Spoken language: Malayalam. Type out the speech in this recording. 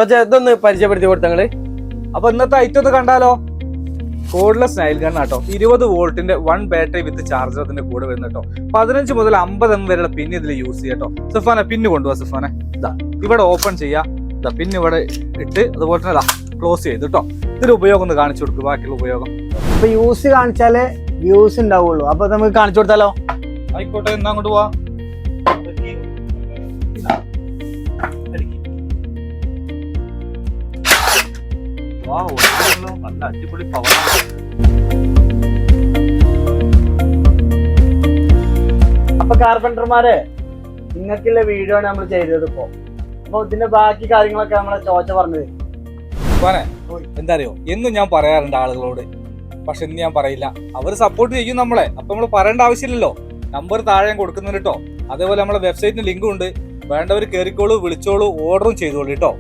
ഇതൊന്ന് പരിചയപ്പെടുത്തി കൊടുത്തങ്ങള്. അപ്പൊ ഇന്നത്തെ ഐറ്റം ഒന്ന് കണ്ടാലോ? കോഡ്ലെസ് നൈൽ ഗൺ ആട്ടോ. 20 വോൾട്ടിന്റെ 1 ബാറ്ററി വിത്ത് ചാർജർ അതിന്റെ കൂടെ വരുന്ന കേട്ടോ. 15 മുതൽ 50 വരെയുള്ള പിന്ന് ഇതിൽ യൂസ് ചെയ്യാട്ടോ. സിഫാനെ പിന്ന് കൊണ്ടുപോവാ. സിഫാനെ ഇതാ ഇവിടെ ഓപ്പൺ ചെയ്യാ. ഇതാ പിന്ന് ഇവിടെ ഇട്ട് അതുപോലെ തന്നെ ക്ലോസ് ചെയ്ത് കേട്ടോ. ഇതിന്റെ ഉപയോഗം ഒന്ന് കാണിച്ചു കൊടുക്കും. ബാക്കിയുള്ള ഉപയോഗം അപ്പൊ യൂസ് കാണിച്ചാലേ വ്യൂസ് ഉണ്ടാവുള്ളൂ. അപ്പൊ നമുക്ക് കാണിച്ചു കൊടുത്താലോ? ആയിക്കോട്ടെ, എന്നാ അങ്ങോട്ട് പോവാ. നല്ല അടിപൊളി പവർ. അപ്പൊ കാർപ്പന്റർമാരെ, നിങ്ങൾക്കുള്ള വീഡിയോ ആണ് നമ്മൾ ചെയ്തത്. അപ്പൊ ഇതിന്റെ ബാക്കി കാര്യങ്ങളൊക്കെ നമ്മളെ ചോച്ച പറഞ്ഞത്. എന്താ അറിയോ, എന്നും ഞാൻ പറയാറുണ്ട് ആളുകളോട്, പക്ഷെ ഇന്ന് ഞാൻ പറയില്ല. അവർ സപ്പോർട്ട് ചെയ്യും നമ്മളെ, അപ്പൊ നമ്മൾ പറയേണ്ട ആവശ്യമില്ലല്ലോ. നമ്പർ താഴെ ഞാൻ കൊടുക്കുന്നുണ്ട് കേട്ടോ. അതേപോലെ നമ്മളെ വെബ്സൈറ്റിന് ലിങ്കും ഉണ്ട്. വേണ്ടവർ കയറിക്കോളൂ, വിളിച്ചോളൂ, ഓർഡറും ചെയ്തോളൂ കേട്ടോ.